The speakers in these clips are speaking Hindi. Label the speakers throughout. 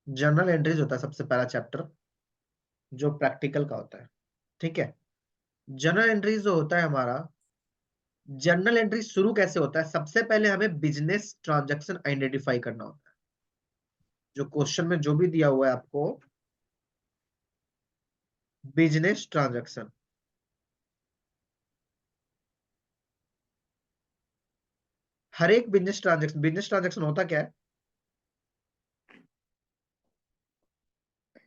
Speaker 1: जर्नल एंट्रीज होता है सबसे पहला चैप्टर, जो प्रैक्टिकल का होता है। ठीक है, जर्नल एंट्रीज जो होता है हमारा, जर्नल एंट्री शुरू कैसे होता है? सबसे पहले हमें बिजनेस ट्रांजैक्शन आइडेंटिफाई करना होता है। जो क्वेश्चन में जो भी दिया हुआ है आपको, बिजनेस ट्रांजैक्शन, हर एक बिजनेस ट्रांजैक्शन होता क्या है?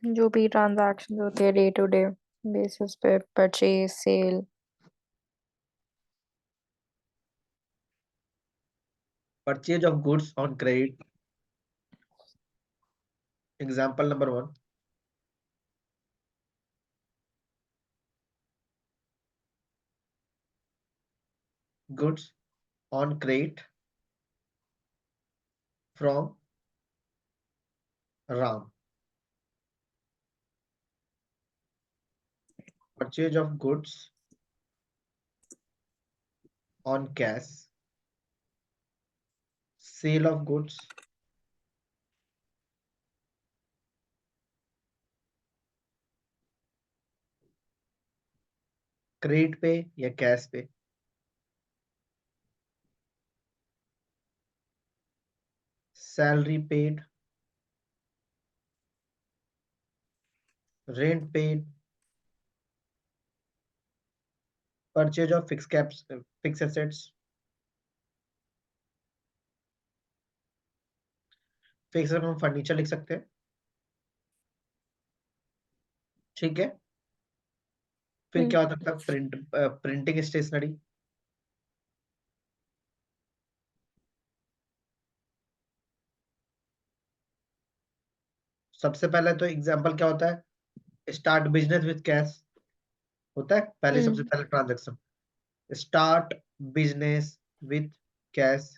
Speaker 2: जो भी ट्रांजैक्शन होते हैं डे टू डे बेसिस पे, purchase, sale.
Speaker 1: Purchase of goods on credit, example number 1। Goods on credit from Ram, purchase of goods on cash, sale of goods credit पे या कैश पे, salary paid, rent paid, purchase of fix assets, fix हम फर्नीचर लिख सकते हैं। ठीक है, फिर क्या हो सकता है? प्रिंटिंग स्टेशनरी, सबसे पहले तो एग्जांपल क्या होता है? स्टार्ट बिजनेस विद कैश होता है पहले, सबसे पहले transaction, start business with cash.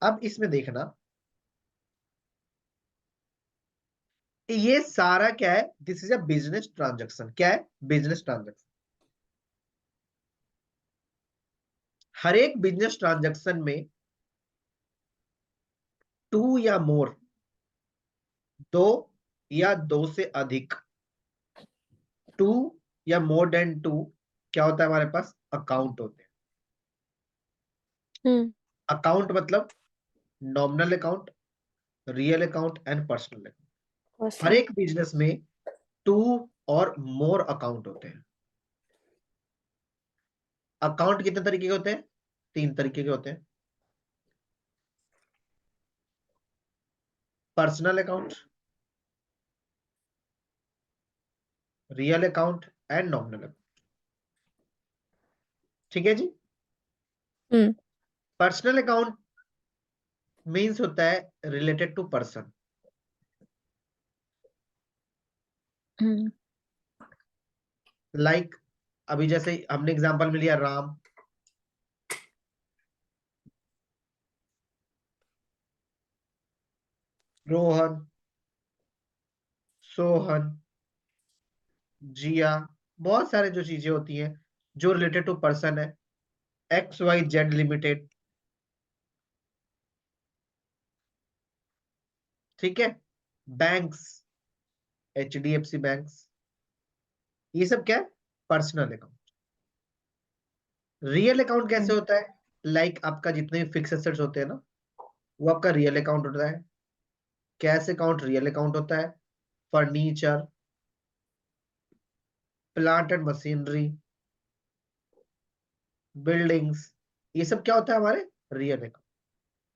Speaker 1: अब इसमें देखना, ये सारा क्या है? This is a business transaction. क्या है? Business transaction. हर एक बिजनेस ट्रांजैक्शन में टू या मोर, दो या दो से अधिक, टू या मोर देन टू, क्या होता है हमारे पास? अकाउंट होते हैं। अकाउंट मतलब nominal account, real account and personal account. हर एक बिजनेस में टू और मोर अकाउंट होते हैं। अकाउंट कितने तरीके के होते हैं? 3 तरीके के होते हैं। Personal account, real account and nominal account. ठीक है जी। पर्सनल अकाउंट मींस होता है रिलेटेड टू पर्सन। लाइक अभी जैसे हमने एग्जांपल में लिया राम, रोहन, सोहन, जिया, बहुत सारे जो चीजें होती हैं जो रिलेटेड टू पर्सन है। X Y Z limited. ठीक है, बैंक्स, HDFC बैंक्स, ये सब क्या है? Personal account. रियल अकाउंट कैसे होता है? लाइक आपका जितने फिक्स एसेट्स होते हैं ना, वो आपका रियल अकाउंट होता है। कैश अकाउंट रियल अकाउंट होता है। Furniture, plant and machinery, buildings, ये सब क्या होता है? हमारे रियल अकाउंट।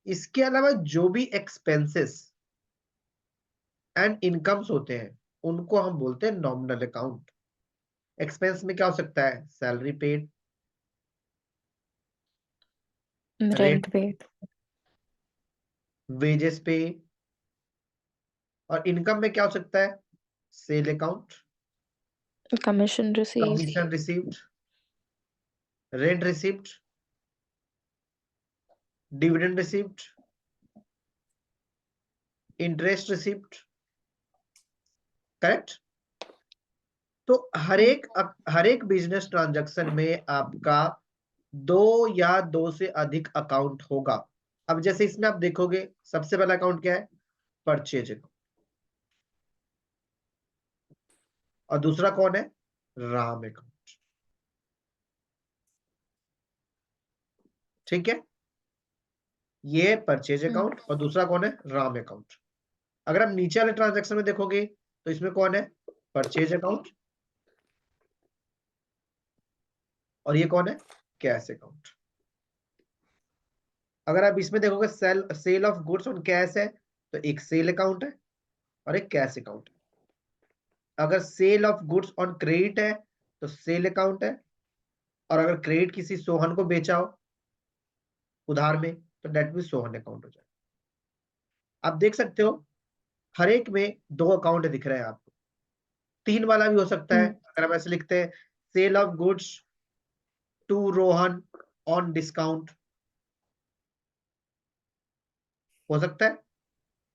Speaker 1: इसके अलावा जो भी एक्सपेंसेस एंड इनकम्स होते हैं, उनको हम बोलते हैं नॉमिनल अकाउंट। एक्सपेंस में क्या हो सकता है? सैलरी पेड, रेंट,
Speaker 2: रेंट पे,
Speaker 1: वेजेस पे। और इनकम में क्या हो सकता है? Sale account,
Speaker 2: commission receive,
Speaker 1: commission received, rent received, dividend received, interest received. Correct. तो हर एक बिजनेस ट्रांजैक्शन में आपका दो या दो से अधिक अकाउंट होगा। अब जैसे इसमें आप देखोगे सबसे पहला अकाउंट क्या है, परचेज अकाउंट, और दूसरा कौन है, राम अकाउंट। ठीक है, ये परचेज अकाउंट और दूसरा कौन है, राम अकाउंट। अगर आप नीचे वाले ट्रांजैक्शन में देखोगे तो इसमें कौन है, परचेज अकाउंट, और ये कौन है, कैश अकाउंट। अगर आप इसमें देखोगे sale of goods on cash है, तो एक सेल अकाउंट है और एक कैश अकाउंट है। अगर sale of goods on credit है तो सेल अकाउंट है, और अगर क्रेडिट किसी सोहन को बेचा हो उधार में तो डेट भी सोहन अकाउंट हो जाए। आप देख सकते हो हर एक में दो अकाउंट दिख रहे हैं आपको। तीन वाला भी हो सकता है, अगर हम ऐसे लिखते हैं sale of goods to Rohan on discount, हो सकता है,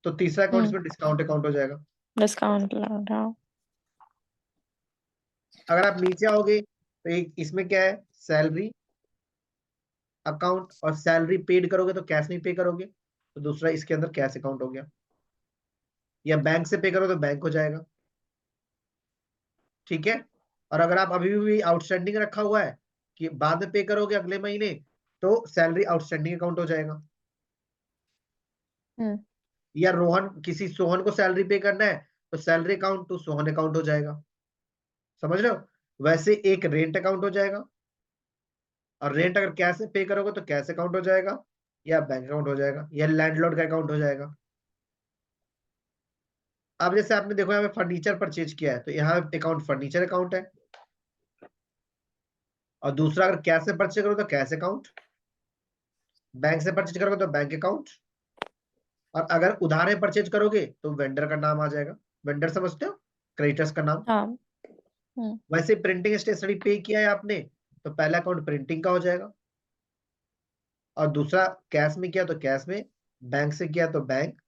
Speaker 1: तो तीसरा अकाउंट इसमें डिस्काउंट अकाउंट हो जाएगा।
Speaker 2: डिस्काउंट लगा।
Speaker 1: अगर आप नीचे आओगे तो एक इसमें क्या है, सैलरी अकाउंट, और सैलरी पेड करोगे तो कैश नहीं पे करोगे, तो दूसरा इसके अंदर कैश अकाउंट हो गया, या बैंक से पे करो तो बैंक हो जाएगा। ठीक है, और अगर आप अभी भी आउटस्टैंडिंग रखा हुआ है कि बाद में पे करोगे अगले महीने, तो सैलरी आउटस्टैंडिंग अकाउंट हो जाएगा। या रोहन किसी सोहन को सैलरी पे करना है तो salary account to Sohan account हो जाएगा। समझ रहे हो, वैसे एक रेंट अकाउंट हो जाएगा, और रेंट अगर कैश से पे करोगे तो कैश अकाउंट हो जाएगा, या बैंक अकाउंट हो जाएगा, या लैंडलॉर्ड का अकाउंट हो जाएगा। अब जैसे आपने देखो यहाँ पे फर्नीचर परचेज किया है तो यहाँ अकाउंट फर्नीचर अकाउंट है, और दूसरा अगर कैश से परचेज करो तो कैश अकाउंट, बैंक से परचेज करोगे तो बैंक अकाउंट, और अगर उधार में परचेज करोगे तो वेंडर का नाम आ जाएगा। वेंडर समझते हो, क्रेडिटर्स का नाम।
Speaker 2: हाँ।
Speaker 1: वैसे प्रिंटिंग स्टेशनरी पे किया है आपने तो पहला अकाउंट प्रिंटिंग का हो जाएगा, और दूसरा कैश में किया तो कैश में, बैंक से किया तो बैंक,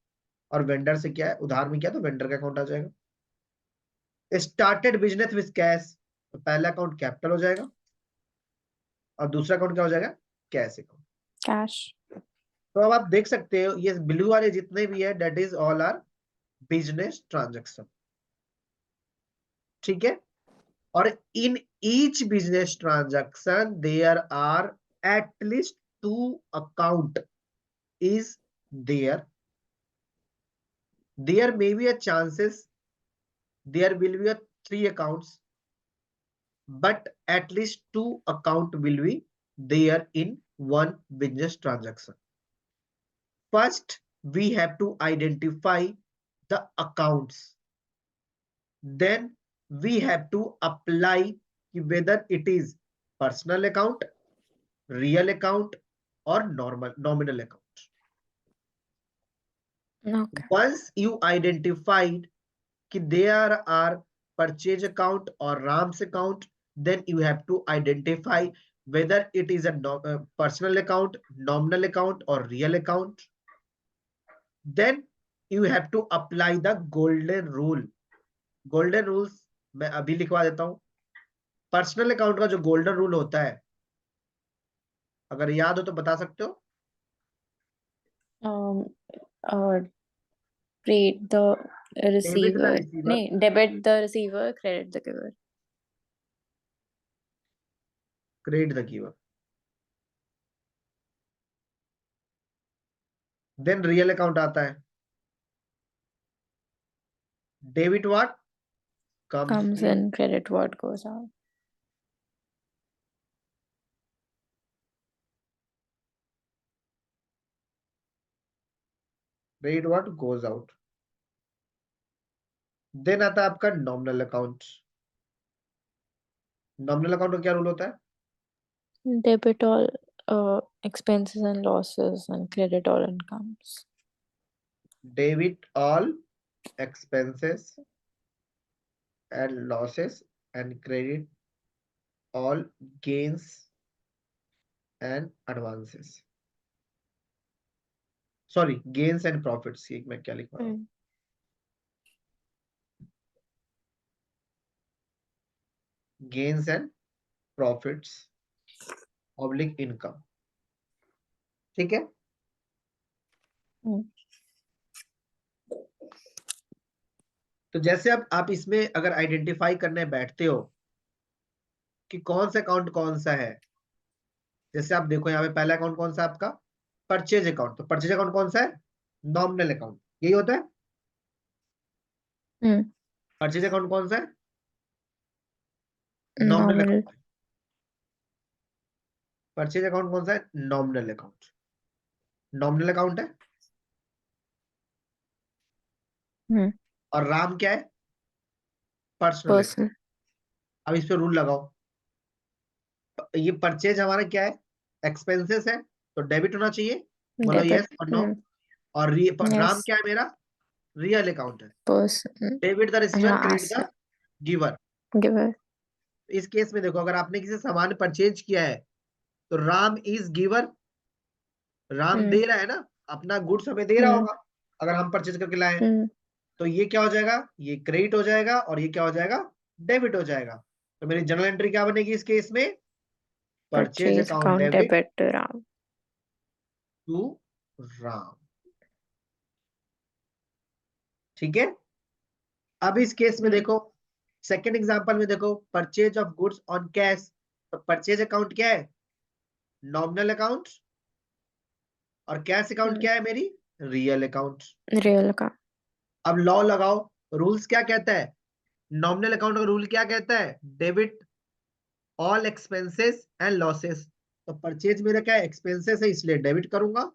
Speaker 1: और वेंडर से किया है उधार में किया तो वेंडर का अकाउंट आ जाएगा। स्टार्टेड बिजनेस विद कैश, तो पहला अकाउंट कैपिटल हो जाएगा और दूसरा अकाउंट क्या हो जाएगा, कैश अकाउंट।
Speaker 2: कैश।
Speaker 1: तो अब आप देख सकते हो ये ब्लू वाले जितने भी है that is all are business transaction. ठीक है, और in each business transaction there are at least two account is there. There may be a chances there will be a 3 accounts, but at least 2 account will be there in one business transaction. First, we have to identify the accounts. Then we have to apply whether it is personal account, real account, or nominal account.
Speaker 2: Okay.
Speaker 1: Once you identified there are purchase account or Ram's account, then you have to identify whether it is a personal account, nominal account, or real account. Then you have to apply the golden rule. Golden rules मैं अभी लिखवा देता हूं। पर्सनल अकाउंट का जो गोल्डन रूल होता है, अगर याद हो तो बता सकते हो।
Speaker 2: Treat the
Speaker 1: debit the
Speaker 2: receiver.
Speaker 1: Receiver,
Speaker 2: नहीं, debit the receiver, credit the giver.
Speaker 1: Credit the giver. Then real account आता है। Debit what comes
Speaker 2: Comes
Speaker 1: in,
Speaker 2: in, credit what goes out.
Speaker 1: Credit what goes out. Then आता है आपका नॉमिनल अकाउंट। नॉमिनल अकाउंट का क्या रूल होता है,
Speaker 2: Debit all expenses and losses and credit all incomes.
Speaker 1: Debit all expenses and losses and credit all gains and advances, sorry gains and profits, ये मैं क्या लिख रहा हूँ, gains and profits oblique income. ठीक है,
Speaker 2: हम्म,
Speaker 1: तो जैसे अब आप इसमें अगर आइडेंटिफाई करने बैठते हो कि कौन सा अकाउंट कौन सा है, जैसे आप देखो यहाँ पे पहला अकाउंट कौन सा है आपका, परचेज अकाउंट। तो परचेज अकाउंट कौन सा है, नॉमिनल अकाउंट, यही होता है।
Speaker 2: हम्म,
Speaker 1: परचेज अकाउंट कौन सा है, nominal
Speaker 2: nominal.
Speaker 1: Account. Purchase account कौन सा है, नॉमिनल अकाउंट। नॉमिनल अकाउंट है।
Speaker 2: हम्म,
Speaker 1: और राम क्या है, पर्सनल अकाउंट।
Speaker 2: पर्सन।
Speaker 1: अब इस पे रूल लगाओ, ये परचेज हमारा क्या है, एक्सपेंसेस है, तो डेबिट होना चाहिए। बोलो
Speaker 2: डेबिट।
Speaker 1: यस और नो। और
Speaker 2: यस।
Speaker 1: राम क्या है मेरा, रियल अकाउंट है।
Speaker 2: पर्सन।
Speaker 1: डेबिट द
Speaker 2: अच्छा,
Speaker 1: receiver, credit the
Speaker 2: asset.
Speaker 1: Giver.
Speaker 2: Giver.
Speaker 1: इस केस में देखो, अगर आपने किसी सामान परचेज किया है तो राम इज गिवर, राम
Speaker 2: हम्म,
Speaker 1: दे रहा है ना, अपना गुड्स हमें दे रहा
Speaker 2: हम्म,
Speaker 1: होगा अगर हम परचेज करके लाए हैं।
Speaker 2: हम्म,
Speaker 1: तो ये क्या हो जाएगा, ये क्रेडिट हो जाएगा, और ये क्या हो जाएगा, डेबिट हो जाएगा। तो मेरी जर्नल एंट्री क्या बनेगी इस केस में, purchase
Speaker 2: purchase
Speaker 1: account
Speaker 2: account
Speaker 1: debit
Speaker 2: debit to Ram.
Speaker 1: To Ram. ठीक है। अब इस केस में
Speaker 2: हम्म,
Speaker 1: देखो, सेकेंड एग्जांपल में देखो, purchase of goods on cash. तो परचेज अकाउंट क्या है, नॉमिनल अकाउंट। और कैश अकाउंट क्या है मेरी, रियल अकाउंट।
Speaker 2: रियल का।
Speaker 1: अब लॉ लगाओ, रूल्स क्या कहता है, नॉमिनल अकाउंट का रूल क्या कहता है, debit all expenses and losses. तो परचेज मेरा क्या है, एक्सपेंसेस है, इसलिए डेबिट करूंगा।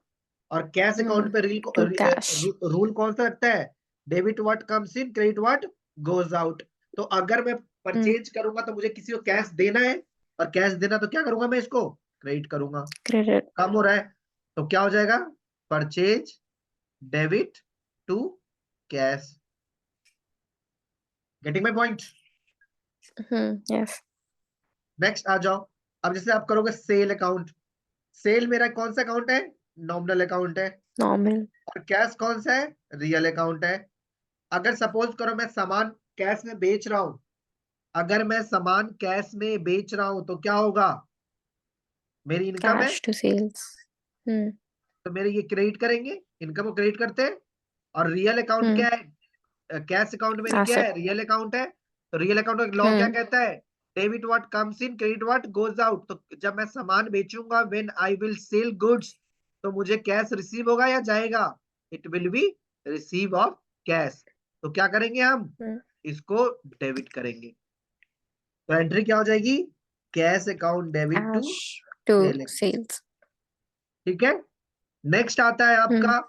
Speaker 1: और कैश अकाउंट पे
Speaker 2: टू कैश।
Speaker 1: रूल कौन सा रखता है, debit what comes in, credit what goes out. तो अगर मैं
Speaker 2: हम्म,
Speaker 1: परचेज करूंगा तो मुझे किसी को कैश देना है, और कैश देना तो क्या करूंगा मैं, इसको क्रेडिट करूंगा।
Speaker 2: क्रेडिट।
Speaker 1: कम हो रहा है, तो क्या हो जाएगा, purchase debit to cash. Getting my point.
Speaker 2: Yes.
Speaker 1: Next आ जाओ। अब जैसे आप करोगे सेल अकाउंट, सेल मेरा कौन सा अकाउंट है, नॉमिनल अकाउंट है।
Speaker 2: नॉर्मल।
Speaker 1: और कैश कौन सा है, रियल अकाउंट है। अगर सपोज करो मैं सामान कैश में बेच रहा हूं, अगर मैं सामान कैश में बेच रहा हूं तो क्या होगा, मेरी इनकम है।
Speaker 2: Cash to sales. हम्म,
Speaker 1: तो मेरे ये क्रेडिट करेंगे, इनकम को क्रेडिट करते हैं। और रियल अकाउंट क्या है, कैश अकाउंट मेरी क्या
Speaker 2: एसेट।
Speaker 1: है, रियल अकाउंट है। तो रियल अकाउंट का लॉ क्या
Speaker 2: हम्म,
Speaker 1: कहता है, debit what comes in, credit what goes out. तो जब मैं सामान बेचूंगा, when I will sell goods, तो मुझे कैश रिसीव होगा या जाएगा, it will be receive of cash. तो क्या करेंगे हम, इसको डेबिट करेंगे। तो एंट्री क्या हो जाएगी, cash account debit to
Speaker 2: cash to
Speaker 1: sale.
Speaker 2: Sales.
Speaker 1: ठीक है। नेक्स्ट आता है आपका,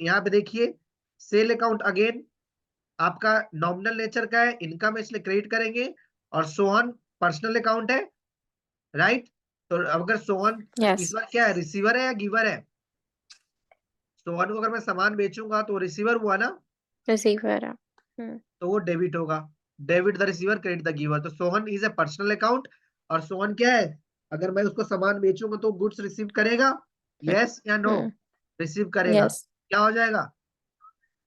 Speaker 1: यहाँ पे देखिए, सेल अकाउंट अगेन आपका नॉमिनल नेचर का है, इनकम इसलिए क्रेडिट करेंगे। और सोहन पर्सनल अकाउंट है, राइट। तो अगर सोहन
Speaker 2: यस।
Speaker 1: इस बार क्या है, रिसीवर है या गिवर है, सोहन को अगर मैं सामान बेचूंगा तो रिसीवर हुआ ना,
Speaker 2: रिसीवर है।
Speaker 1: तो वो डेबिट होगा। Debit the receiver, credit the giver. तो Sohan is a personal account. और सोहन क्या है, अगर मैं उसको सामान बेचूंगा तो गुड्स रिसीव करेगा, यस या नो, रिसीव करेगा,
Speaker 2: यस।
Speaker 1: क्या हो जाएगा,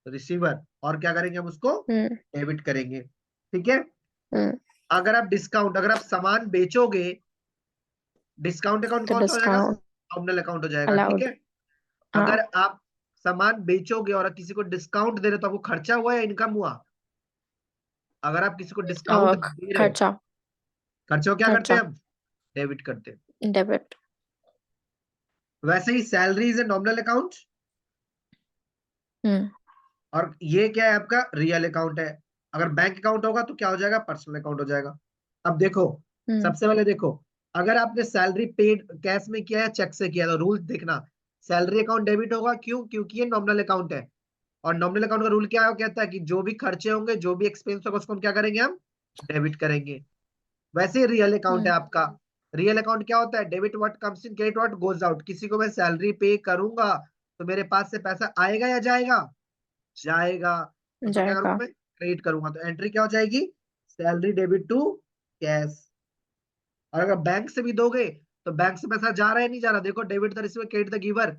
Speaker 1: रिसीवर। और क्या करेंगे हम उसको, डेबिट करेंगे। ठीक है। अगर आप डिस्काउंट, अगर आप सामान बेचोगे, डिस्काउंट अकाउंट
Speaker 2: तो
Speaker 1: कौन सा हो जाएगा,
Speaker 2: डिस्काउंट
Speaker 1: नॉमिनल अकाउंट हो जाएगा। ठीक
Speaker 2: अलाउड।
Speaker 1: है।
Speaker 2: हाँ।
Speaker 1: अगर आप सामान बेचोगे और किसी को डिस्काउंट दे रहे हो तो आपको खर्चा हुआ या इनकम हुआ, अगर आप किसी को डिस्काउंट दे रहे हो,
Speaker 2: खर्चा।
Speaker 1: खर्चे को क्या करते
Speaker 2: खर्चा।
Speaker 1: हैं हम, डेबिट करते हैं।
Speaker 2: डेबिट।
Speaker 1: वैसे ही salary is a nominal account,
Speaker 2: hmm,
Speaker 1: और ये क्या है आपका, रियल अकाउंट है। अगर बैंक अकाउंट होगा तो क्या हो जाएगा, पर्सनल अकाउंट हो जाएगा। अब देखो, सबसे पहले देखो, अगर आपने सैलरी पेड कैश में किया है, चेक से किया, तो रूल देखना, सैलरी अकाउंट डेबिट होगा, क्यों, क्योंकि ये नॉमिनल अकाउंट है। और नॉमिनल अकाउंट का रूल क्या है, वो कहता है कि जो भी खर्चे होंगे, जो भी एक्सपेंस होगा, उसको हम क्या करेंगे, हम डेबिट करेंगे। वैसे ही रियल अकाउंट है आपका, रियल अकाउंट क्या होता है, debit what comes in, credit what goes out. किसी को मैं सैलरी पे करूंगा तो मेरे पास से पैसा आएगा या जाएगा, जाएगा। तो क्या करूंगा
Speaker 2: जाएगा।
Speaker 1: मैं, क्रेडिट करूंगा। तो एंट्री क्या हो जाएगी, सैलरी डेबिट टू कैश। और अगर बैंक से भी दोगे तो बैंक से पैसा जा रहा है नहीं जा रहा, देखो, debit the receiver, credit the giver,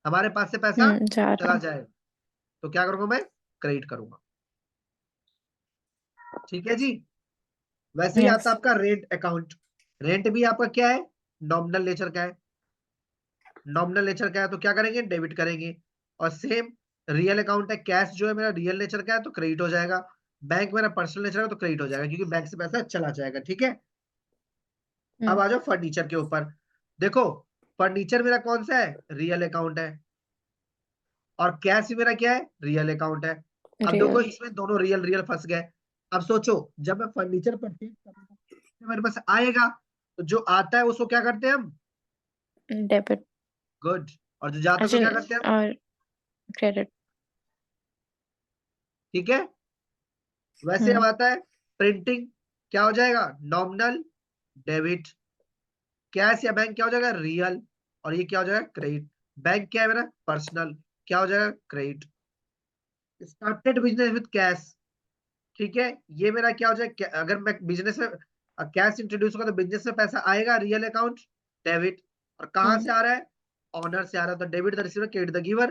Speaker 1: हमारे पास से पैसा
Speaker 2: जा
Speaker 1: चला
Speaker 2: रहा।
Speaker 1: जाए। तो क्या करूंगा मैं, क्रेडिट करूंगा। ठीक है जी। वैसे ही आता
Speaker 2: यस।
Speaker 1: है आपका रेंट अकाउंट। रेंट भी आपका क्या है, नॉमिनल नेचर का है। नॉमिनल नेचर का है तो क्या करेंगे, डेबिट करेंगे। और सेम रियल अकाउंट है, कैश जो है मेरा रियल नेचर का है तो क्रेडिट हो जाएगा, बैंक मेरा पर्सनल नेचर का तो क्रेडिट हो जाएगा, क्योंकि बैंक से पैसा चला जाएगा। ठीक है, अब आ जाओ फर्नीचर के ऊपर। देखो फर्नीचर मेरा कौन सा है, रियल अकाउंट है, और कैश भी मेरा क्या है, रियल अकाउंट है। अब देखो
Speaker 2: रियल
Speaker 1: इसमें दोनों रियल रियल फंस गए। अब सोचो जब मैं फर्नीचर परचेज करूंगा मेरे पास आएगा, तो जो आता है उसको क्या करते हैं हम,
Speaker 2: डेबिट
Speaker 1: गुड, और जो जाता है
Speaker 2: अच्छा
Speaker 1: तो क्या करते हैं हम,
Speaker 2: और क्रेडिट।
Speaker 1: ठीक है। वैसे अब आता है प्रिंटिंग, क्या हो जाएगा, नॉमिनल डेबिट। कैश या बैंक क्या हो जाएगा, रियल, और ये क्या हो जाएगा, क्रेडिट। बैंक क्या है मेरा, पर्सनल, क्या हो जाएगा, credit. Started business with cash, ठीक है, ये मेरा क्या हो जाएगा, अगर मैं बिजनेस में कैश इंट्रोड्यूस होगा तो बिजनेस में पैसा आएगा, रियल अकाउंट डेबिट। और कहाँ से आ रहा है, ऑनर से आ रहा है, तो debit the receiver credit the giver.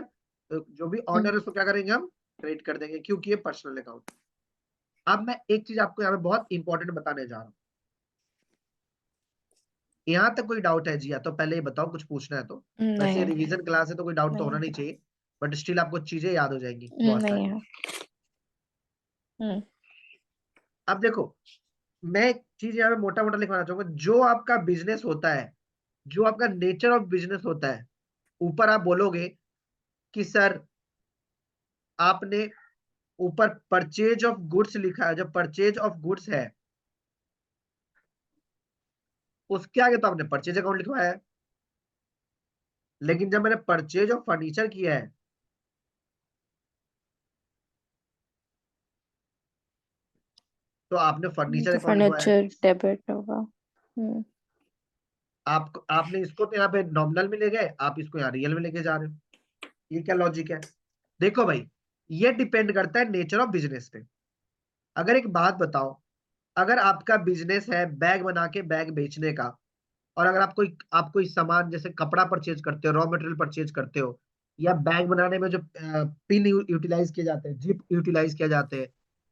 Speaker 1: तो जो भी ऑनर है उसको क्या करेंगे हम, क्रेडिट कर देंगे, क्योंकि ये पर्सनल अकाउंट। अब मैं एक चीज आपको यहाँ पे बहुत इंपॉर्टेंट बताने जा रहा हूँ। यहाँ तक कोई डाउट है जी, या तो पहले ये बताओ, कुछ पूछना है तो। वैसे
Speaker 2: नहीं
Speaker 1: रिवीजन क्लास है तो कोई डाउट तो होना
Speaker 2: नहीं
Speaker 1: नहीं चाहिए, बट स्टिल आपको चीजें याद हो जाएंगी बहुत
Speaker 2: नहीं
Speaker 1: सारी।
Speaker 2: है। हम्म
Speaker 1: अब देखो मैं एक चीज यहाँ पे मोटा मोटा लिखवाना चाहूंगा, जो आपका बिजनेस होता है, जो आपका नेचर ऑफ बिजनेस होता है, ऊपर आप बोलोगे कि सर आपने ऊपर परचेज ऑफ गुड्स लिखा है, जब परचेज ऑफ गुड्स है उसके आगे तो आपने परचेज अकाउंट लिखवाया है, लेकिन जब मैंने परचेज ऑफ फर्नीचर किया है तो आपने फर्नीचर
Speaker 2: तो
Speaker 1: अकाउंट लिखवाया है।
Speaker 2: फर्नीचर डेबिट होगा।
Speaker 1: आप आपने इसको तो यहाँ पे नॉमिनल में ले गए, आप इसको यहाँ रियल में लेके जा रहे हो, ये क्या लॉजिक है। देखो भाई ये डिपेंड करता है नेचर ऑफ बिजनेस पे। अगर एक बात बताओ, अगर आपका बिजनेस है बैग बना के बैग बेचने का, और अगर आप कोई सामान जैसे कपड़ा परचेज करते हो, रॉ मटेरियल परचेज करते हो, या बैग बनाने में जो पिन यूटिलाइज किए जाते हैं, जिप यूटिलाइज किए जाते हैं,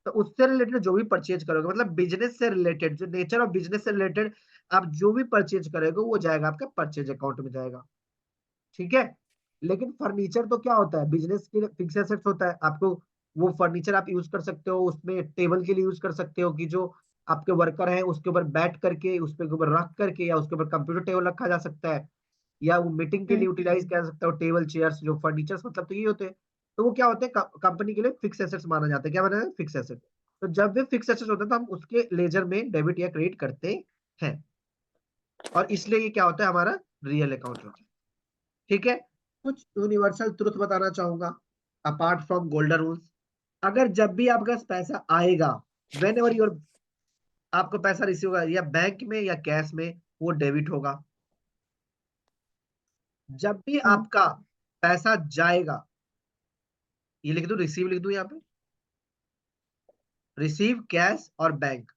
Speaker 1: तो उससे रिलेटेड जो भी परचेज करोगे, मतलब बिजनेस से रिलेटेड, जो नेचर ऑफ बिजनेस से रिलेटेड आप जो भी परचेज करोगे वो जाएगा आपका परचेज अकाउंट में जाएगा। ठीक है, लेकिन फर्नीचर तो क्या होता है, बिजनेस के लिए फिक्स एसेट्स होता है। आपको वो फर्नीचर आप यूज कर सकते हो, उसमें टेबल के लिए यूज कर सकते हो, कि जो आपके वर्कर हैं उसके ऊपर बैठ करके, उसके ऊपर रख करके, या उसके ऊपर कंप्यूटर टेबल रखा जा सकता है, या वो मीटिंग के लिए यूटिलाइज किया जा सकता है, टेबल चेयर्स जो फर्नीचर्स मतलब तो ये होते हैं। तो वो क्या होते हैं, कंपनी के लिए फिक्स एसेट्स माना जाता है, क्या माना जाता है, फिक्स एसेट। तो जब वे फिक्स एसेट्स होते हैं तो हम उसके लेजर में डेबिट या क्रेडिट करते हैं, और इसलिए ये क्या होता है, हमारा रियल अकाउंट होता है। ठीक है, कुछ यूनिवर्सल ट्रुथ बताना चाहूंगा अपार्ट फ्रॉम गोल्डन रूल्स। अगर जब भी आपका पैसा आएगा, वेन एवर योर आपको पैसा रिसीव होगा, या बैंक में या कैश में, वो डेबिट होगा। जब भी आपका पैसा जाएगा, ये लिख दो, रिसीव लिख दो यहाँ पे, रिसीव कैश और बैंक,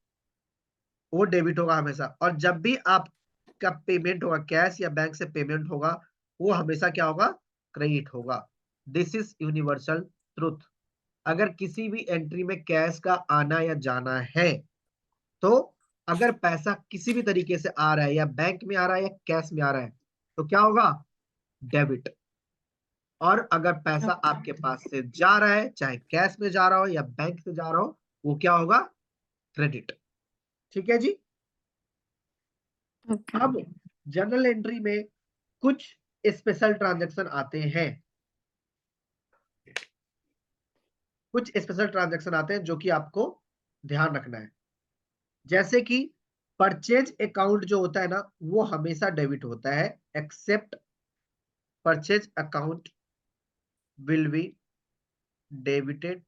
Speaker 1: वो डेबिट होगा हमेशा। और जब भी आपका पेमेंट होगा, कैश या बैंक से पेमेंट होगा, वो हमेशा क्या होगा, क्रेडिट होगा। This is universal truth. अगर किसी भी एंट्री में कैश का आना या जाना है, तो अगर पैसा किसी भी तरीके से आ रहा है, या बैंक में आ रहा है या कैश में आ रहा है, तो क्या होगा, डेबिट। और अगर पैसा आपके पास से जा रहा है, चाहे कैश में जा रहा हो या बैंक से जा रहा हो, वो क्या होगा, क्रेडिट। ठीक है जी।
Speaker 2: ओके।
Speaker 1: अब जर्नल एंट्री में कुछ स्पेशल ट्रांजैक्शन आते हैं, कुछ स्पेशल ट्रांजैक्शन आते हैं जो कि आपको ध्यान रखना है। जैसे कि परचेज अकाउंट जो होता है ना, वो हमेशा डेबिट होता है, except purchase account will be debited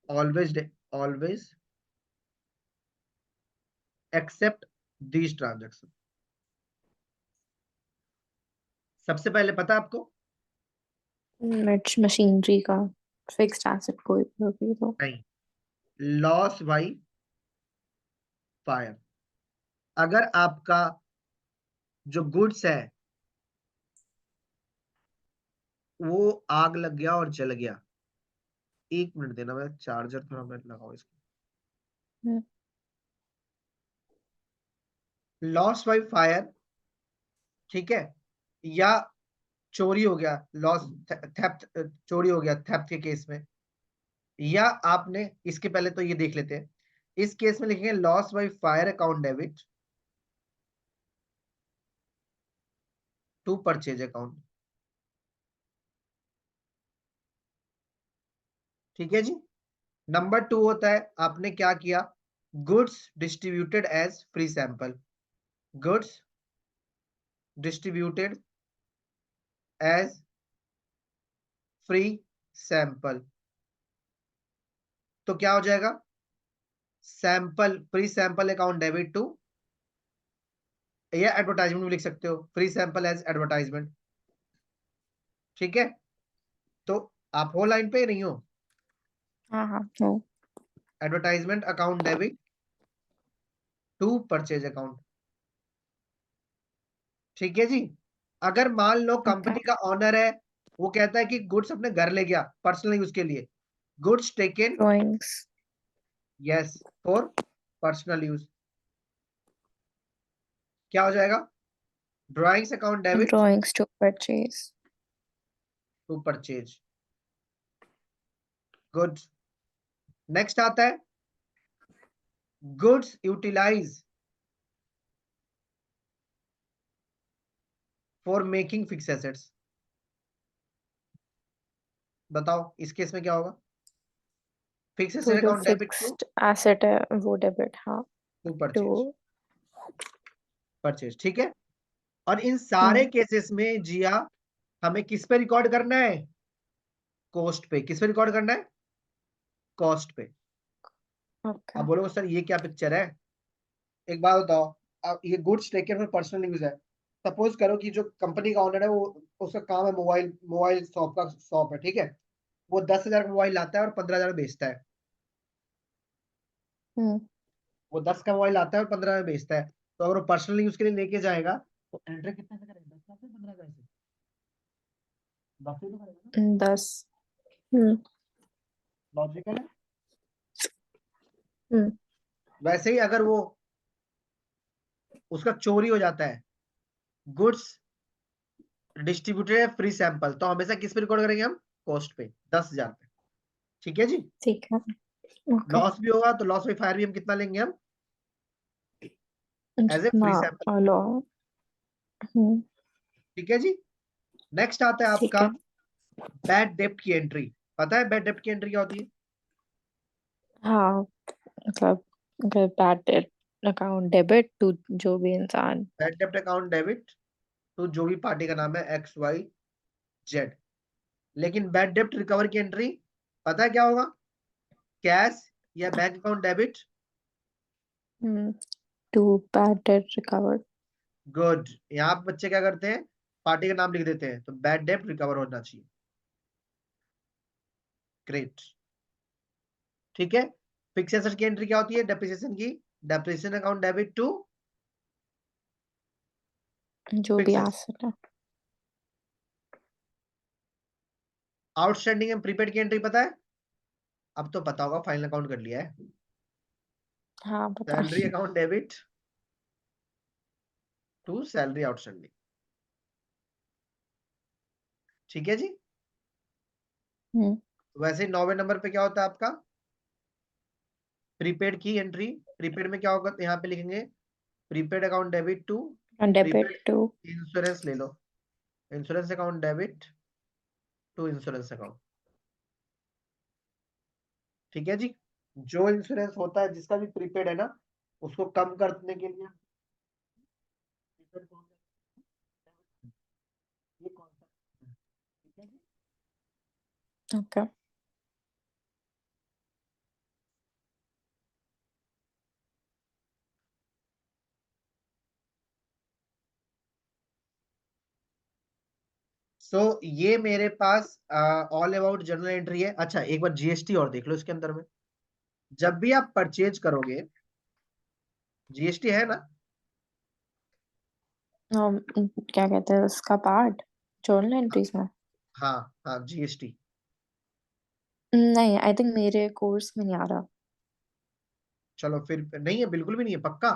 Speaker 1: always, always except these transaction. सबसे पहले पता है आपको,
Speaker 2: मशीनरी का फिक्स्ड एसेट कोई भी होगी तो।
Speaker 1: नहीं, लॉस बाई फायर। अगर आपका जो गुड्स है वो आग लग गया और जल गया, एक मिनट देना, मैं चार्जर थोड़ा मिनट लगाओ इसको। लॉस बाई फायर, ठीक है, या चोरी हो गया, लॉस, थेफ्ट, चोरी हो गया थेफ्ट के केस में, या आपने इसके पहले तो ये देख लेते हैं, इस केस में लिखेंगे loss by fire account debit to purchase account. ठीक है जी। नंबर 2 होता है, आपने क्या किया, goods distributed as free sample, goods distributed as free sample, तो क्या हो जाएगा, sample free sample account debit to, या एडवर्टाइजमेंट भी लिख सकते हो, फ्री सैंपल एज एडवर्टाइजमेंट। ठीक है, तो आप हो लाइन पे नहीं हो,
Speaker 2: हाँ हाँ हो।
Speaker 1: Advertisement account debit to purchase account. ठीक है जी। अगर मान लो
Speaker 2: ओके।
Speaker 1: कंपनी का ऑनर है, वो कहता है कि गुड्स अपने घर ले गया पर्सनल यूज के लिए, goods taken,
Speaker 2: drawings.
Speaker 1: Yes, for personal use, क्या हो जाएगा, drawings account debit
Speaker 2: drawings to purchase.
Speaker 1: To purchase. Good. Next आता है goods utilise for making fix assets. बताओ इस केस में क्या होगा, फिक्स
Speaker 2: तो
Speaker 1: एसेट
Speaker 2: जो
Speaker 1: account debit to
Speaker 2: fixed asset है वो डेबिट, हाँ।
Speaker 1: To
Speaker 2: to.
Speaker 1: Purchase, purchase. ठीक है। और इन सारे
Speaker 2: हम्म।
Speaker 1: केसेस में जिया हमें किस पे रिकॉर्ड करना है, कॉस्ट पे। किस पे रिकॉर्ड करना है, कॉस्ट पे।
Speaker 2: ओके।
Speaker 1: अब बोलो सर ये क्या पिक्चर है, एक बात बताओ, अब ये goods taken for personal use है, सपोज करो कि जो कंपनी का ओनर है वो, उसका काम है मोबाइल मोबाइल शॉप का शॉप है, ठीक है, वो 10,000 का मोबाइल लाता है और 15,000 में बेचता है,
Speaker 2: हम्म।
Speaker 1: वो 10 का मोबाइल लाता है और 15 में बेचता है, तो अगर वो पर्सनल यूज के लिए लेके जाएगा तो एंट्री कितने से करेगा, 10 से 15 से, 10 से तो करेगा ना,
Speaker 2: 10। हम्म।
Speaker 1: लॉजिकल है।
Speaker 2: हम्म।
Speaker 1: वैसे ही अगर वो उसका चोरी हो जाता है, गुड्स डिस्ट्रीब्यूटेड फ्री सैंपल, तो हमेशा किस पे रिकॉर्ड करेंगे हम, कॉस्ट पे, 10,000 पे। ठीक है जी।
Speaker 2: ठीक है। ओके।
Speaker 1: लॉस भी होगा तो लॉस बाई फायर भी हम कितना लेंगे हम, एज ए
Speaker 2: जितना
Speaker 1: फ्री सैंपल।
Speaker 2: लो। हम्म।
Speaker 1: ठीक है जी। नेक्स्ट आता है
Speaker 2: ठीक
Speaker 1: आपका
Speaker 2: है।
Speaker 1: बैड डेप्ट की एंट्री। पता है बैड डेप्ट की एंट्री क्या होती है,
Speaker 2: हाँ, मतलब अगर bad debt account debit to जो भी इंसान।
Speaker 1: बैड डेप्ट अकाउंट डेबिट तो जो भी पार्टी का नाम है एक्स वाई जेड, लेकिन बैड डेप्ट रिकवर की एंट्री पता है क्या होगा, कैश या bank account debit.
Speaker 2: To bad debt recovered.
Speaker 1: Good. यहाँ पे बच्चे क्या करते हैं, पार्टी का नाम लिख देते हैं, तो बैड डेप्ट रिकवर होना चाहिए। ग्रेट। ठीक है। फिक्स एसेट की एंट्री क्या होती है, डेप्रिसिएशन की, डेप्रिसिएशन अकाउंट डेबिट टू
Speaker 2: जो भी
Speaker 1: फिक्स एसेट।
Speaker 2: एसेट है।
Speaker 1: आउटस्टैंडिंग एंड प्रीपेड की एंट्री पता है, अब तो पता होगा, फाइनल अकाउंट कर लिया है,
Speaker 2: हाँ पता
Speaker 1: सैलरी
Speaker 2: है।
Speaker 1: Account debit to salary outstanding. ठीक है जी।
Speaker 2: हम्म।
Speaker 1: वैसे ही 9वें नंबर पे क्या होता है आपका, प्रीपेड की एंट्री। प्रीपेड में क्या होगा, यहाँ पे लिखेंगे prepaid account debit to
Speaker 2: debit
Speaker 1: prepaid
Speaker 2: to.
Speaker 1: Insurance, ले लो, insurance account debit to insurance account. ठीक है जी। जो इंश्योरेंस होता है जिसका भी प्रीपेड है ना, उसको कम करने के लिए prepaid कौन सा- ये कौन सा, ठीक है जी।
Speaker 2: ओके।
Speaker 1: सो ये मेरे पास ऑल अबाउट जर्नल एंट्री है। अच्छा एक बार जीएसटी और देख लो इसके अंदर में, जब भी आप परचेज करोगे जीएसटी है ना,
Speaker 2: क्या कहते हैं उसका पार्ट जर्नल एंट्रीज में?
Speaker 1: हाँ हाँ जीएसटी।
Speaker 2: नहीं, आई थिंक मेरे कोर्स में नहीं आ रहा।
Speaker 1: चलो फिर नहीं है, बिल्कुल भी नहीं है, पक्का,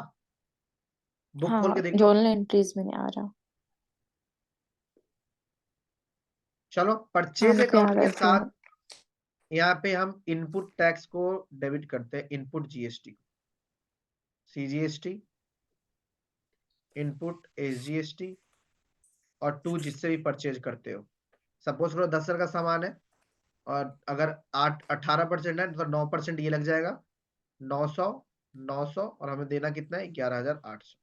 Speaker 1: बुक खोल
Speaker 2: हाँ,
Speaker 1: के देख लो।
Speaker 2: जर्नल एंट्रीज में नहीं आ रहा।
Speaker 1: चलो
Speaker 2: हाँ
Speaker 1: परचेज
Speaker 2: मेरे को
Speaker 1: अकाउंट
Speaker 2: याद
Speaker 1: के
Speaker 2: है जो
Speaker 1: साथ यहाँ पे हम इनपुट टैक्स को डेबिट करते हैं, input GST, CGST, input SGST, और टू जिससे भी परचेज करते हो। सपोज करो 10,000 का सामान है और अगर 18% है तो 9% ये लग जाएगा, 900, 900, और हमें देना कितना है, 11,800।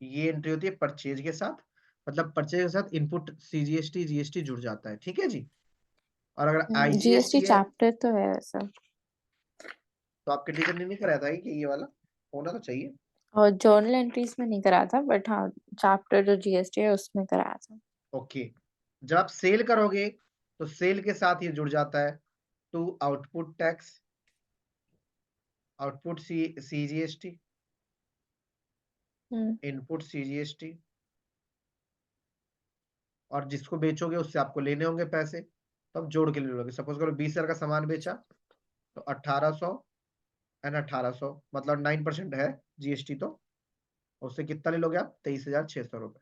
Speaker 1: ये एंट्री होती है परचेज के साथ, मतलब परचेज के साथ इनपुट सीजीएसटी जीएसटी जुड़ जाता है, ठीक है जी। और अगर
Speaker 2: जीएसटी
Speaker 1: आईजीएसटी है
Speaker 2: चैप्टर तो है वैसा,
Speaker 1: तो आपके टीचर ने नहीं कराया था कि ये वाला होना तो चाहिए।
Speaker 2: और जर्नल एंट्रीज में नहीं करा था, बट हाँ चैप्टर जो जीएसटी है उसमें कराया था।
Speaker 1: ओके, जब आप सेल करोगे तो सेल के साथ ये जुड़ जाता है, to output tax, output CGST,
Speaker 2: hmm
Speaker 1: input CGST, और जिसको बेचोगे उससे आपको लेने होंगे पैसे, तो आप जोड़ के ले लोगे। सपोज करो 20,000 का सामान बेचा तो 1800 एंड 1800 मतलब 9% है जीएसटी, तो उससे कितना ले लोगे आप, 23,600 रुपए।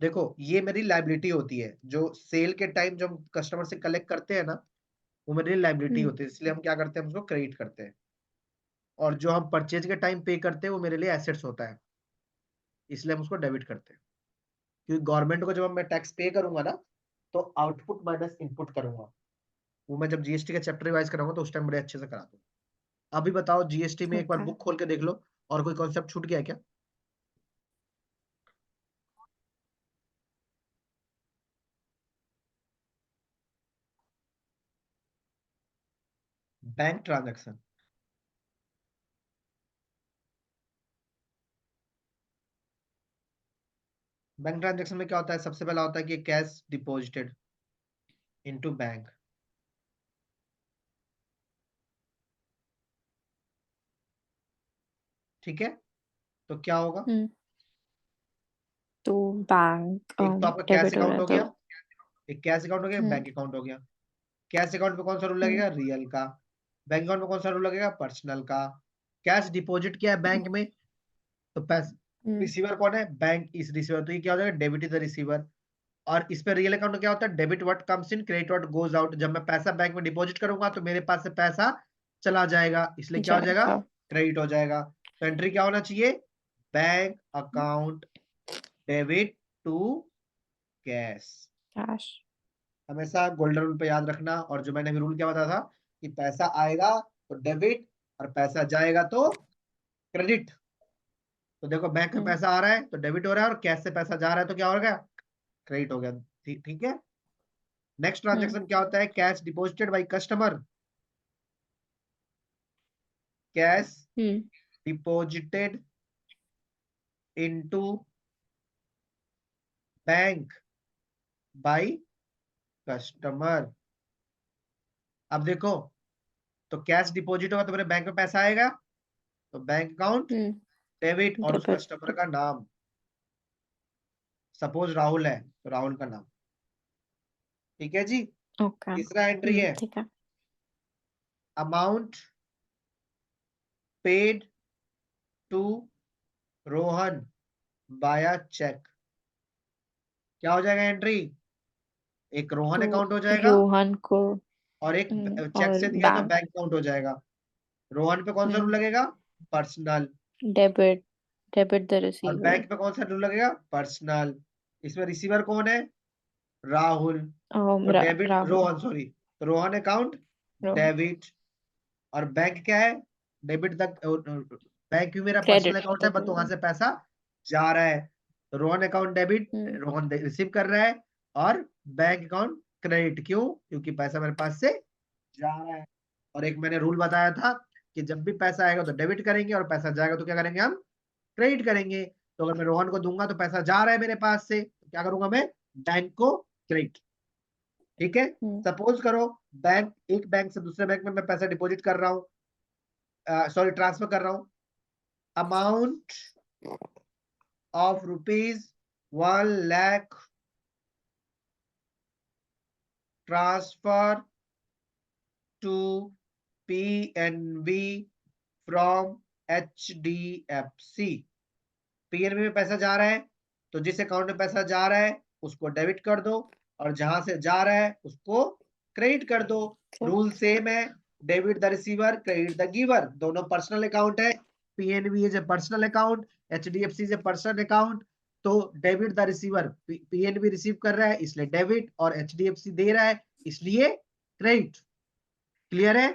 Speaker 1: देखो ये मेरी लाइबिलिटी होती है, जो सेल के टाइम जो हम कस्टमर से कलेक्ट करते हैं ना, वो मेरी लाइबिलिटी
Speaker 2: हम्म
Speaker 1: होती है, इसलिए हम क्या करते हैं, हम उसको क्रेडिट करते हैं। और जो हम परचेज के टाइम पे करते हैं वो मेरे लिए एसेट्स होता है, इसलिए हम उसको डेबिट करते हैं। क्योंकि गवर्नमेंट को जब मैं टैक्स पे करूंगा ना, तो आउटपुट माइनस इनपुट करूंगा, वो मैं जब जीएसटी का चैप्टर रिवाइज कराऊंगा तो उस टाइम बड़े अच्छे से करा दूंगा। अभी बताओ जीएसटी में एक बार
Speaker 2: ओके।
Speaker 1: बुक खोल के देख लो, और कोई कॉन्सेप्ट छूट गया है क्या? बैंक ट्रांजैक्शन, बैंक ट्रांजैक्शन में क्या होता है, सबसे पहला होता है कि कैश डिपॉजिटेड इनटू बैंक, ठीक है। तो क्या होगा,
Speaker 2: हम्म तो बैंक
Speaker 1: एक तो आपका कैश
Speaker 2: डेबिट हो रहा
Speaker 1: अकाउंट
Speaker 2: है
Speaker 1: हो
Speaker 2: तो।
Speaker 1: गया, एक कैश अकाउंट हो गया,
Speaker 2: हम्म
Speaker 1: बैंक अकाउंट हो गया। कैश अकाउंट पे कौन सा रूल
Speaker 2: हम्म
Speaker 1: लगेगा, रियल का। बैंक अकाउंट पे कौन सा रूल लगेगा, पर्सनल का। कैश डिपॉजिट किया है बैंक में, तो पैसा,
Speaker 2: हम्म
Speaker 1: रिसीवर कौन है, बैंक इज रिसीवर, तो ये क्या हो जाएगा, डेबिट इज द रिसीवर। और इस पे रियल अकाउंट में क्या होता है, debit what comes in, credit what goes out. जब मैं पैसा बैंक में डिपॉजिट करूंगा तो मेरे पास से पैसा चला जाएगा, इसलिए क्या हो जाएगा,
Speaker 2: जाएगा।
Speaker 1: क्रेडिट हो जाएगा। तो एंट्री क्या होना चाहिए, bank account debit to cash.
Speaker 2: Cash.
Speaker 1: हमेशा गोल्डन रूल पे याद रखना। और जो मैंने अभी रूल क्या बताया था, कि पैसा आएगा तो डेबिट, और पैसा जाएगा तो क्रेडिट। तो देखो बैंक में
Speaker 2: हम्म
Speaker 1: पैसा आ रहा है तो डेबिट हो रहा है, और कैश से पैसा जा रहा है तो क्या हो गया, क्रेडिट हो गया। ठीक ठीक है। नेक्स्ट
Speaker 2: हम्म
Speaker 1: ट्रांजेक्शन क्या होता है, cash deposited by customer, cash
Speaker 2: hmm
Speaker 1: deposited into bank by customer. अब देखो, तो कैश डिपॉजिट होगा तो मेरे बैंक में पैसा आएगा, तो बैंक अकाउंट डेबिट, और उस
Speaker 2: डेबिट।
Speaker 1: कस्टमर का नाम, सपोज राहुल है तो राहुल का नाम, ठीक है जी।
Speaker 2: ओके।
Speaker 1: तीसरा एंट्री है,
Speaker 2: ठीक है।
Speaker 1: अमाउंट पेड टू रोहन बाया चेक। क्या हो जाएगा एंट्री, एक रोहन
Speaker 2: तो
Speaker 1: अकाउंट हो जाएगा,
Speaker 2: रोहन को
Speaker 1: और एक चेक
Speaker 2: और
Speaker 1: से दिया तो
Speaker 2: बैंक
Speaker 1: बैंक अकाउंट हो जाएगा। रोहन पे कौन सा रूल लगेगा, पर्सनल।
Speaker 2: डेबिट, डेबिट द
Speaker 1: और
Speaker 2: रिसीवर।
Speaker 1: बैंक पे कौन सा रूल लगेगा, पर्सनल। इसमें रिसीवर कौन है, राहुल, तो डेबिट
Speaker 2: राहुल।
Speaker 1: रोहन, सॉरी, तो रोहन अकाउंट
Speaker 2: रोहन।
Speaker 1: डेबिट। और बैंक क्या है, डेबिट तक, बैंक भी मेरा पर्सनल
Speaker 2: क्रेडिट
Speaker 1: अकाउंट है,
Speaker 2: द
Speaker 1: बट वहां से पैसा जा रहा है, तो रोहन अकाउंट डेबिट,
Speaker 2: हम्म
Speaker 1: रोहन रिसीव कर रहा है। और बैंक अकाउंट क्रेडिट, क्यों, क्योंकि पैसा मेरे पास से जा रहा है। और एक मैंने रूल बताया था कि जब भी पैसा आएगा तो डेबिट करेंगे, और पैसा जाएगा तो क्या करेंगे, हम क्रेडिट करेंगे। तो अगर मैं रोहन को दूंगा तो पैसा जा रहा है मेरे पास से, तो क्या करूंगा मैं, बैंक को क्रेडिट, ठीक है।
Speaker 2: हम्म
Speaker 1: सपोज करो बैंक, एक बैंक से दूसरे बैंक में मैं पैसा डिपॉजिट कर रहा हूँ, सॉरी ट्रांसफर कर रहा हूँ, amount of ₹1,00,000 transfer to PNB from HDFC। PNB में पैसा जा रहा है, तो जिस अकाउंट में पैसा जा रहा है उसको डेबिट कर दो, और जहां से जा रहा है उसको क्रेडिट कर दो। रूल सेम है, debit the receiver, credit the giver, दोनों पर्सनल अकाउंट है। PNB is a personal account, HDFC is a personal account. तो debit the receiver, PNB receive कर रहा है इसलिए डेबिट, और एचडीएफसी दे रहा है इसलिए क्रेडिट। क्लियर है?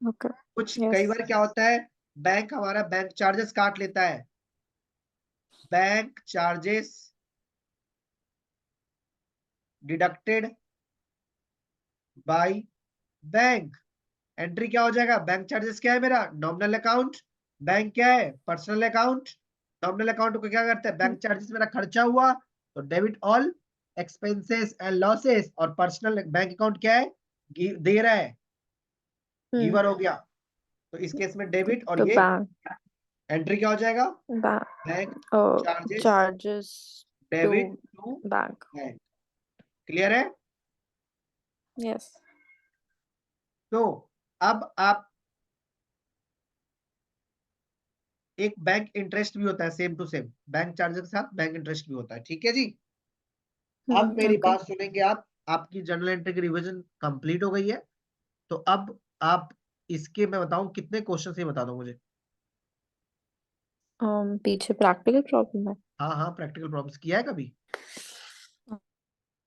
Speaker 2: ओके।
Speaker 1: कुछ कई
Speaker 2: यस।
Speaker 1: बार क्या होता है, बैंक हमारा बैंक चार्जेस काट लेता है। Bank charges deducted by bank. Entry क्या हो जाएगा, बैंक चार्जेस क्या है मेरा, नॉमिनल अकाउंट, बैंक क्या है, पर्सनल अकाउंट। नॉमिनल अकाउंट को क्या करते हैं, बैंक चार्जेस मेरा खर्चा हुआ तो debit all expenses and losses, और पर्सनल बैंक अकाउंट क्या है, दे रहा है, गिवर हो गया, तो इस केस में डेबिट, और
Speaker 2: तो
Speaker 1: ये
Speaker 2: बैंक
Speaker 1: एंट्री क्या हो जाएगा, bank
Speaker 2: bank
Speaker 1: charges
Speaker 2: charges to
Speaker 1: debit to
Speaker 2: bank.
Speaker 1: Bank. Clear है?
Speaker 2: यस।
Speaker 1: तो अब आप, एक बैंक इंटरेस्ट भी होता है same to same, bank charges के साथ बैंक इंटरेस्ट भी होता है, ठीक है जी। अब मेरी
Speaker 2: ओके।
Speaker 1: बात सुनेंगे आप, आपकी जर्नल एंट्री की रिवीजन कंप्लीट हो गई है। तो अब आप इसके, मैं बताऊं कितने क्वेश्चन, ये बता दो मुझे।
Speaker 2: पीछे प्रैक्टिकल प्रॉब्लम है।
Speaker 1: हाँ हाँ, प्रैक्टिकल प्रॉब्लम्स किया है कभी?